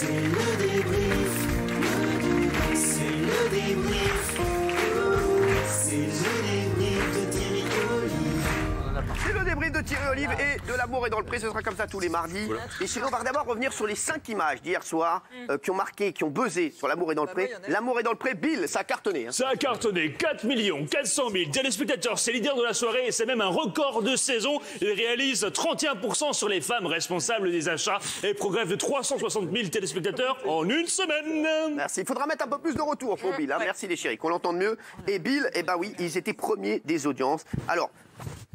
C'est le débrief. C'est le débrief. C'est le débrief de Thierry Olive. C'est le débrief de Thierry Olive et de l'amour est dans le pré, ce sera comme ça tous les mardis. Voilà. Et sinon, on va d'abord revenir sur les 5 images d'hier soir qui ont marqué, qui ont buzzé sur l'amour est dans le pré. L'amour est dans le pré, Bill, ça a cartonné. Hein. Ça a cartonné, 4 400 000 téléspectateurs, c'est leader de la soirée et c'est même un record de saison. Il réalise 31% sur les femmes responsables des achats et progresse de 360 000 téléspectateurs en une semaine. Merci, il faudra mettre un peu plus de retour pour Bill, hein. Merci les chéris, qu'on l'entende mieux. Et Bill, eh ben oui, ils étaient premiers des audiences. Alors,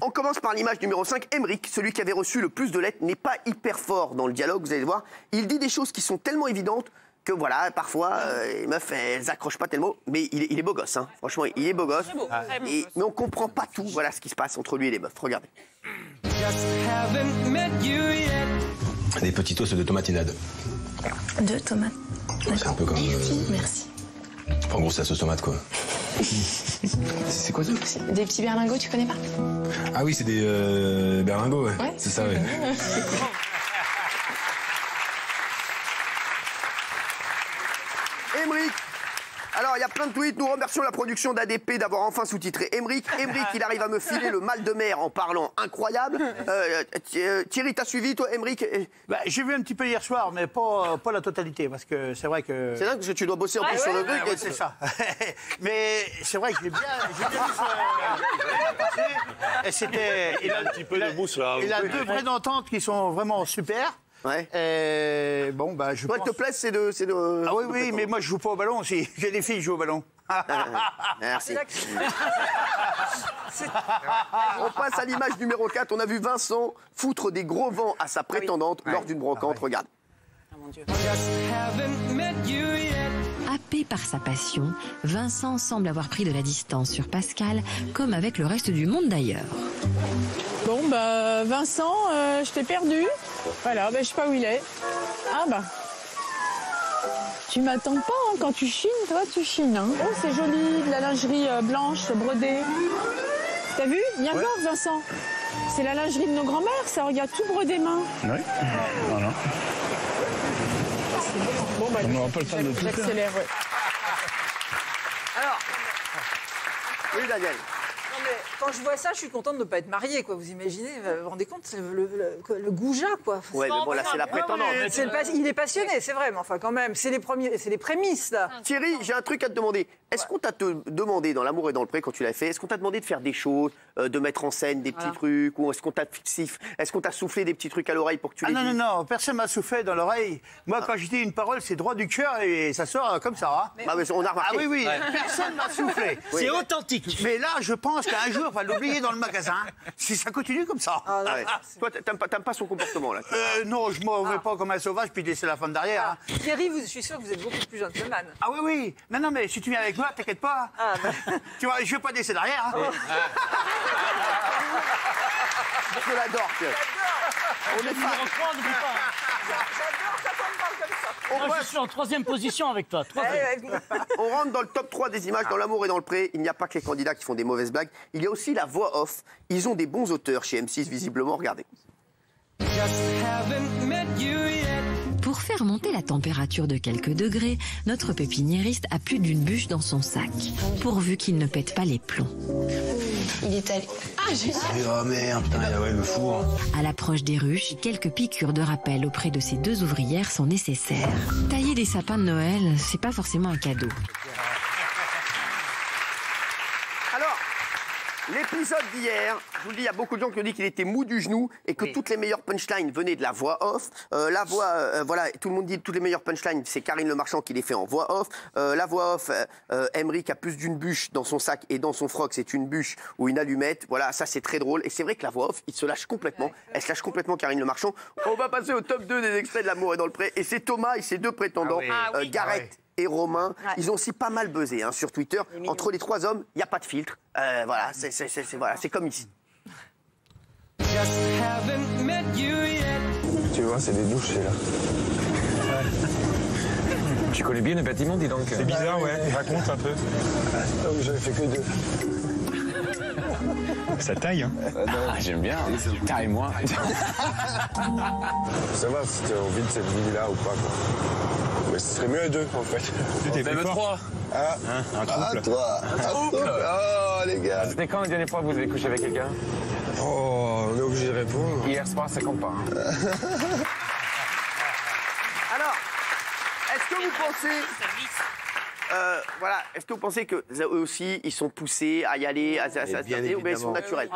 on commence par l'image numéro 5. Emmerich, celui qui avait reçu le plus de lettres, n'est pas hyper fort dans le dialogue, vous allez le voir. Il dit des choses qui sont tellement évidentes que voilà, parfois, les meufs, elles accrochent pas tellement. Mais il est beau gosse, hein. Franchement, il est beau gosse. Très beau, très beau. Mais on comprend pas tout, voilà ce qui se passe entre lui et les meufs. Regardez. Des petits toasts de tomatinade. De tomates. C'est un peu comme... Merci. En gros, c'est la sauce tomate, quoi. C'est quoi ça? Des petits berlingots, tu connais pas? Ah oui, c'est des berlingots, ouais. C'est ça, ouais. Emmerich. Alors, il y a plein de tweets. Nous remercions la production d'ADP d'avoir enfin sous-titré Emmerich. Emmerich, il arrive à me filer le mal de mer en parlant incroyable. Thierry, t'as suivi, toi, Emmerich? Bah, j'ai vu un petit peu hier soir, mais pas la totalité, parce que c'est vrai que... C'est là que tu dois bosser en plus sur le truc. Ouais, c'est ça. Mais c'est vrai que j'ai bien vu passer. Et c'était... Il a un petit peu de mousse là. Il a deux vraies d'entente qui sont vraiment super. Ouais. Et bon, bah, je Toi, pense... te plaît, c'est de... Ah oui, oui, mais moi, je joue pas au ballon aussi. J'ai des filles qui jouent au ballon. Merci. On passe à l'image numéro 4. On a vu Vincent foutre des gros vents à sa prétendante lors d'une brocante. Regarde. Oh mon Dieu. Happé par sa passion, Vincent semble avoir pris de la distance sur Pascal, comme avec le reste du monde d'ailleurs. Bon, bah, Vincent, je t'ai perdu. Voilà, bah, je sais pas où il est. Ah, bah. Tu m'attends pas, hein, quand tu chines, toi, tu chines. Hein. Oh, c'est joli, de la lingerie blanche, brodée. T'as vu? Viens voir, Vincent. C'est la lingerie de nos grands-mères, ça, regarde, tout brodé main. Oui, voilà. Bon, bah, on n'aura pas le temps de tout faire. J'accélère, ouais. Alors, oui, Daniel. Non, mais quand je vois ça, je suis contente de ne pas être mariée, quoi. Vous imaginez, vous vous rendez compte, c'est le goujat, quoi. Ouais, mais bon, là, c'est la prétendante. Il est passionné, c'est vrai, mais enfin, quand même, c'est les prémices, là. Thierry, j'ai un truc à te demander. Est-ce qu'on t'a demandé, dans L'amour et dans le pré, quand tu l'as fait, est-ce qu'on t'a demandé de faire des choses, de mettre en scène des petits trucs, ou est-ce qu'on t'a soufflé des petits trucs à l'oreille pour que tu les dises? Non, personne m'a soufflé dans l'oreille. Moi, quand je dis une parole, c'est droit du cœur et ça sort comme ça. Hein. Mais on a remarqué. Ah oui, personne m'a soufflé. C'est authentique. Mais là, je pense qu'un jour, on va l'oublier dans le magasin si ça continue comme ça. Toi, t'aimes pas son comportement, là? Non, je m'en vais pas comme un sauvage puis laisser la femme derrière. Hein. Thierry, je suis sûre que vous êtes beaucoup plus gentleman. Ah oui. Non, mais si tu viens avec moi, t'inquiète pas. Tu vois, je vais pas laisser derrière. Hein. Je l'adore, on est pas. J'adore quand on me parle comme ça. Moi, je suis en 3e position avec toi. On rentre dans le top 3 des images dans L'amour et dans le pré. Il n'y a pas que les candidats qui font des mauvaises blagues. Il y a aussi la voix off. Ils ont des bons auteurs chez M6, visiblement. Regardez. Pour faire monter la température de quelques degrés, notre pépiniériste a plus d'une bûche dans son sac, pourvu qu'il ne pète pas les plombs. Il est allé... Ah, génial. Oh merde, putain, le four. À l'approche des ruches, quelques piqûres de rappel auprès de ces deux ouvrières sont nécessaires. Tailler des sapins de Noël, c'est pas forcément un cadeau. Alors, l'épisode d'hier, je vous le dis, il y a beaucoup de gens qui ont dit qu'il était mou du genou et que toutes les meilleures punchlines venaient de la voix off. Voilà, tout le monde dit que toutes les meilleures punchlines, c'est Karine Le Marchand qui les fait en voix off. La voix off, Emmerich a plus d'une bûche dans son sac et dans son froc, c'est une bûche ou une allumette. Voilà, ça c'est très drôle. Et c'est vrai que la voix off, il se lâche complètement. Elle se lâche complètement, Karine Le Marchand. On va passer au top 2 des extraits de L'amour et dans le pré. Et c'est Thomas et ses deux prétendants, Gareth et Romain. Ils ont aussi pas mal buzzé sur Twitter. Entre les trois hommes, il n'y a pas de filtre. Voilà, c'est comme ici. Tu vois, c'est des douches, c'est là. Tu connais bien les bâtiments, dis donc. C'est bizarre, ouais. Raconte un peu. J'avais fait que 2. Ça taille, hein. J'aime bien. Taille-moi. Ça va si t'as envie de cette vie-là ou pas, quoi. Mais ce serait mieux à 2 en fait. Même 3. Ah, un couple. toi. Un couple. Oh les gars. C'était quand la dernière fois que vous avez couché avec quelqu'un? Oh, on est obligé de répondre. Hier soir, ça compte pas. Hein. Alors, est-ce que vous pensez... voilà, est-ce que vous pensez que eux aussi, ils sont poussés à y aller, à ou bien ils sont naturels?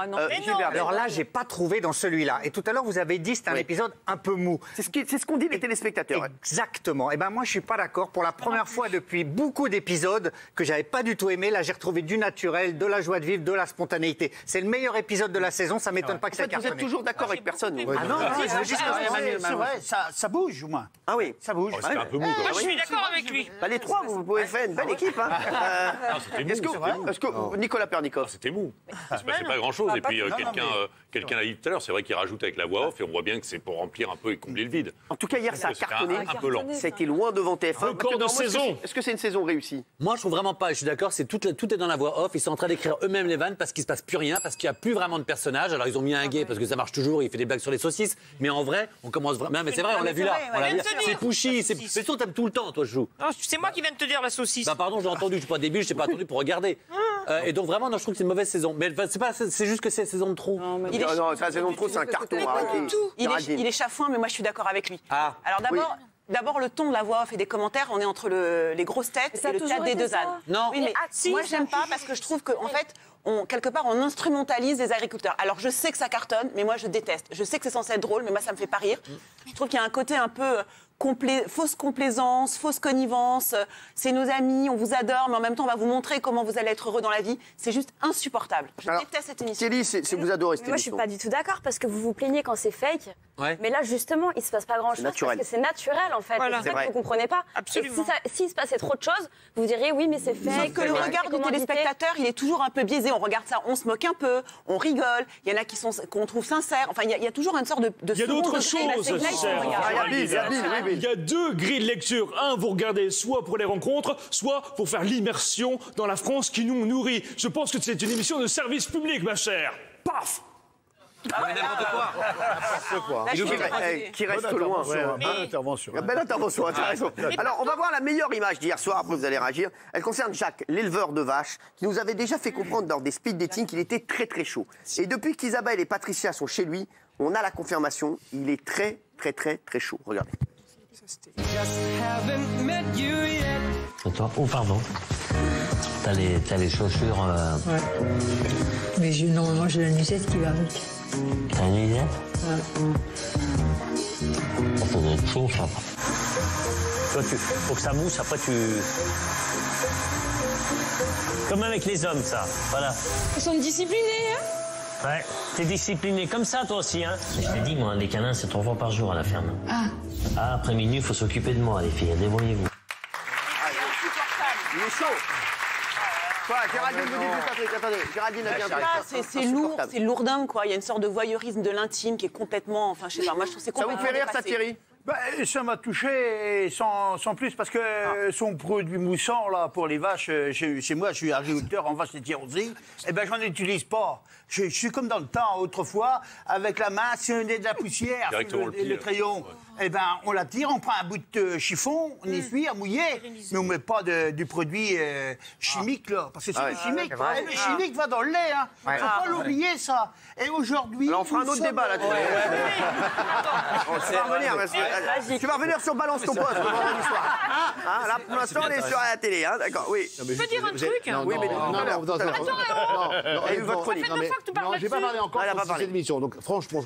Alors là, j'ai pas trouvé dans celui-là. Et tout à l'heure, vous avez dit que c'était un épisode un peu mou. C'est ce qu'ont dit les téléspectateurs. Exactement. Et ben moi, je suis pas d'accord. Pour la première fois depuis beaucoup d'épisodes que j'avais pas du tout aimé, là, j'ai retrouvé du naturel, de la joie de vivre, de la spontanéité. C'est le meilleur épisode de la saison. Ça m'étonne pas que ça Vous cartonne. êtes toujours d'accord avec personne. Ah non, je veux juste C'est vrai, ça bouge au moins. Ah oui, ça bouge. C'était un peu mou. Moi, je suis d'accord avec lui. Bah, les trois, vous pouvez faire une belle équipe. Hein. Est-ce que Nicolas Pernikov, c'était mou. C'est pas grand-chose. Et puis quelqu'un l'a dit tout à l'heure, c'est vrai qu'il rajoute avec la voix off et on voit bien que c'est pour remplir un peu et combler le vide. En tout cas, hier, ça a cartonné. Un peu lent. Ça a été loin devant TF1. Record de saison. Est-ce que c'est une saison réussie? Moi, je trouve vraiment pas. Je suis d'accord, tout est dans la voix off. Ils sont en train d'écrire eux-mêmes les vannes parce qu'il se passe plus rien, parce qu'il n'y a plus vraiment de personnages. Alors, ils ont mis un gay parce que ça marche toujours. Il fait des blagues sur les saucisses. Mais en vrai, on commence vraiment. Mais c'est vrai, on l'a vu là. C'est Pouchy. C'est toi, t'aimes tout le temps, toi, je joue. C'est moi qui viens de te dire la saucisse. Bah, pardon, j'ai entendu. Je suis pas débile. Je t'ai pas attendu pour regarder. Et donc, vraiment, non, je trouve que c'est une mauvaise saison. Mais c'est juste que c'est la saison de trop. Non, c'est la saison de trop, c'est un carton. Il est chafouin, mais moi je suis d'accord avec lui. Alors d'abord, le ton de la voix off et des commentaires, on est entre les grosses têtes et le théâtre des deux ânes. Non. Oui, mais moi j'aime pas parce que je trouve qu'en fait, quelque part, on instrumentalise les agriculteurs. Alors je sais que ça cartonne, mais moi je déteste. Je sais que c'est censé être drôle, mais moi ça me fait pas rire. Je trouve qu'il y a un côté un peu fausse complaisance, fausse connivence. C'est nos amis, on vous adore, mais en même temps on va vous montrer comment vous allez être heureux dans la vie. C'est juste insupportable. Je déteste cette émission. Kelly, vous adorez cette émission. Moi je suis pas du tout d'accord parce que vous vous plaignez quand c'est fake. Ouais. Mais là justement il se passe pas grand chose parce que c'est naturel en fait. Voilà. C'est ça que vous comprenez pas. Absolument. Et s'il se passait trop de choses, vous diriez oui mais c'est fake. Que le regard du téléspectateur, il est toujours un peu biaisé. On regarde ça, on se moque un peu, on rigole. Il y en a qu'on trouve sincères. Enfin, il y a toujours une sorte de. Il y a d'autres choses. Il y a 2 grilles de lecture. Un, vous regardez soit pour les rencontres, soit pour faire l'immersion dans la France qui nous nourrit. Je pense que c'est une émission de service public, ma chère. Paf! Mais n'importe quoi. Qui reste loin. Belle intervention. Belle intervention, tu as raison. Alors, on va voir la meilleure image d'hier soir, après vous allez réagir. Elle concerne Jacques, l'éleveur de vaches, qui nous avait déjà fait comprendre lors des speed dating qu'il était très très chaud. Et depuis qu'Isabelle et Patricia sont chez lui, on a la confirmation, il est très très très très chaud. Regardez. Et toi? Oh, pardon. T'as les chaussures... Ouais. Mais normalement, j'ai la nuisette qui va avec. T'as une nuisette? Ouais. Ça doit être chaud, ça. Toi, faut que ça mousse, après tu... Comme avec les hommes, ça. Voilà. Ils sont disciplinés, hein? Ouais. T'es discipliné comme ça, toi aussi, hein? Je t'ai dit, moi, les câlins, c'est 3 fois par jour à la ferme. Ah, après minuit, il faut s'occuper de moi, les filles. Débrouillez-vous. Il est chaud. Géraldine vous dit Patrick, attendez, Géraldine a bien dit. C'est lourd, c'est lourdin, quoi. Il y a une sorte de voyeurisme de l'intime qui est complètement. Enfin, je sais pas, moi je trouve que c'est complètement. Ça vous fait rire, ça, Thierry? Ça m'a touché sans plus parce que son produit moussant là pour les vaches, chez moi je suis agriculteur en vache laitière-aussi, et ben j'en utilise pas. Je suis comme dans le temps autrefois avec la main, si on est de la poussière, le crayon, et ben on la tire, on prend un bout de chiffon, on essuie à mouiller, mais on met pas du produit chimique là, parce que c'est du chimique. Et le chimique va dans le lait, hein. Faut pas l'oublier ça. Et aujourd'hui, on fera un autre débat là-dessus. Tu vas revenir sur Balance ton poste le vendredi soir. Là, pour l'instant, on est sur la télé, hein, d'accord, oui. Tu peux dire un truc? Oui, mais non, votre chronique. Non, j'ai pas parlé encore de cette émission. Donc, franchement,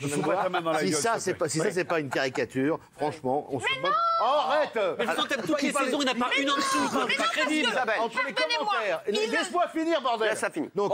si ça, c'est pas une caricature, franchement, on se moque. Arrête! Mais je t'aime toutes les saisons, il n'y en a pas une en dessous. C'est pas crédible. Entre les commentaires. Laisse-moi finir, bordel. Ça finit. Donc,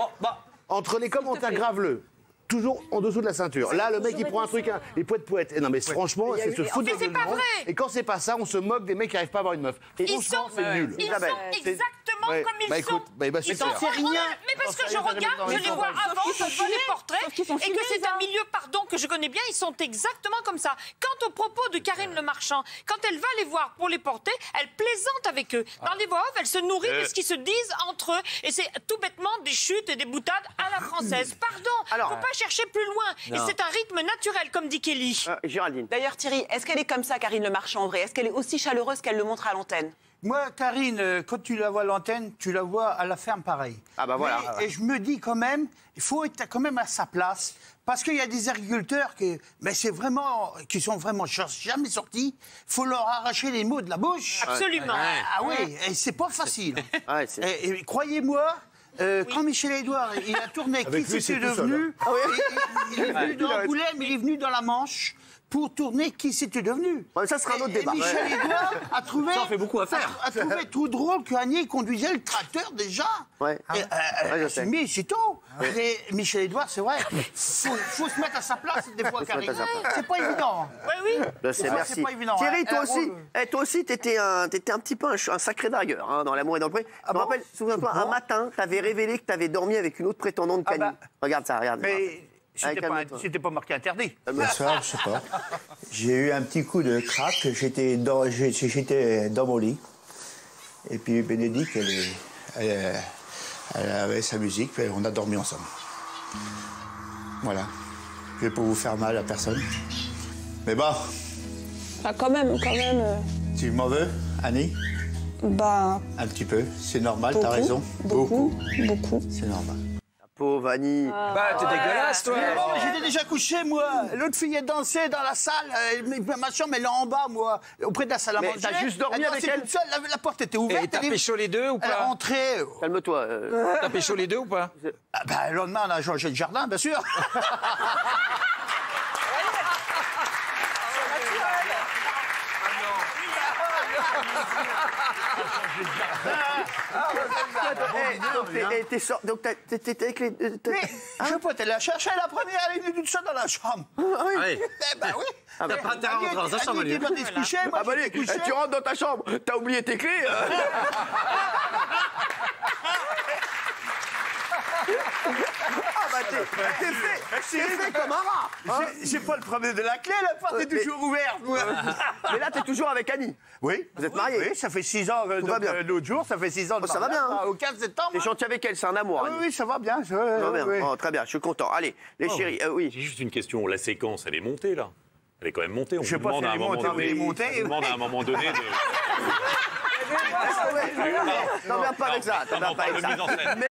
entre les commentaires graveleux. Toujours en dessous de la ceinture. Là, le mec, il prend un truc, il poète. Et non, mais franchement, c'est se foutre de pas vrai. Et quand c'est pas ça, on se moque des mecs qui n'arrivent pas à avoir une meuf. Ils sont c'est nul. exactement avant Ouais. comme ils Bah, sont. écoute, bah, bah, Ils super. sont rien. Mais parce que je regarde, je les vois avant, je vois les portraits, et que c'est un milieu, pardon, que je connais bien, ils sont exactement comme ça. Quant aux propos de Karine Le Marchand, quand elle va les voir pour les porter, elle plaisante avec eux. Dans les voix off, elle se nourrit de ce qu'ils se disent entre eux, et c'est tout bêtement des chutes et des boutades à la française. Pardon, faut pas chercher plus loin. Et c'est un rythme naturel, comme dit Kelly. Géraldine. D'ailleurs, Thierry, est-ce qu'elle est comme ça, Karine Le Marchand, en vrai? Est-ce qu'elle est aussi chaleureuse qu'elle le montre à l'antenne? Moi, Karine, quand tu la vois à l'antenne, tu la vois à la ferme pareil. Ah bah voilà. Et je me dis quand même, il faut être quand même à sa place. Parce qu'il y a des agriculteurs qui sont vraiment jamais sortis. Il faut leur arracher les mots de la bouche. Absolument. Ah oui, et c'est pas facile. Ouais, et croyez-moi, quand Michel Edouard il a tourné Avec Qui lui, c'était c'est tout seul, devenu, il est venu dans Angoulême, il est venu dans la Manche pour tourner Qui c'était devenu. Ça sera un autre débat. Et Michel Edouard a trouvé, Ça en fait beaucoup à faire. a trouvé tout drôle qu'Annie conduisait le tracteur déjà. Ouais. Je suis mis, c'est tout. Et Michel Edouard, c'est vrai, faut se mettre à sa place des fois, Karine. C'est pas évident. Oui. Merci. C'est pas évident. Thierry, toi aussi, t'étais un petit peu un sacré dragueur hein, dans l'amour et dans le pré. Je me rappelle, souviens-toi, un matin, t'avais révélé que t'avais dormi avec une autre prétendante qu'Annie. Regarde ça, regarde. Mais c'était pas marqué interdit. Ça, je sais pas. J'ai eu un petit coup de crack, j'étais dans mon lit. Et puis Bénédicte, elle avait sa musique, puis on a dormi ensemble. Voilà. Je vais pas vous faire mal à personne. Mais bon. Ah, quand même. Tu m'en veux, Annie? Bah. Un petit peu, c'est normal, Beaucoup, t'as raison. beaucoup. C'est normal. Pauvre Annie. Bah, t'es dégueulasse, toi. J'étais déjà couché, moi. L'autre fille, elle dansait dans la salle. Ma chambre, elle est en bas, moi, auprès de la salle à manger. T'as juste dormi avec elle? Toute seule, la porte était ouverte. Et t'as pécho les deux ou Elle est pas? rentrée. Calme-toi. T'as pécho les deux ou pas? Le lendemain, on a changé de jardin, bien sûr. Donc t'étais avec les... Mais, je sais pas, elle l'a cherché la première, elle est venue toute seule dans la chambre. Oui. Ben oui. T'as pas intérêt à rentrer dans sa chambre, Elle était partie se coucher, moi j'étais couché. Tu rentres dans ta chambre, t'as oublié tes clés t'es fait comme un rat. J'ai pas le problème de la clé, la porte est toujours ouverte. Mais là, t'es toujours avec Annie. Oui. Vous êtes mariés? Oui, ça fait 6 ans. Tout va bien. L'autre jour, ça fait 6 ans. Ça va bien. Au 15 septembre. T'es gentil avec elle, c'est un amour. Oui, Annie. oui, ça va bien. Ça va bien. Oui. Oh, très bien, je suis content. Allez, les chéris, oui. J'ai juste une question. La séquence, elle est montée, là? Elle est quand même montée. On Je sais vous pas demande si à un elle est moment montée ou elle est donné. montée. On vous demande à un moment donné de. T'en viens pas avec ça. Non, Mais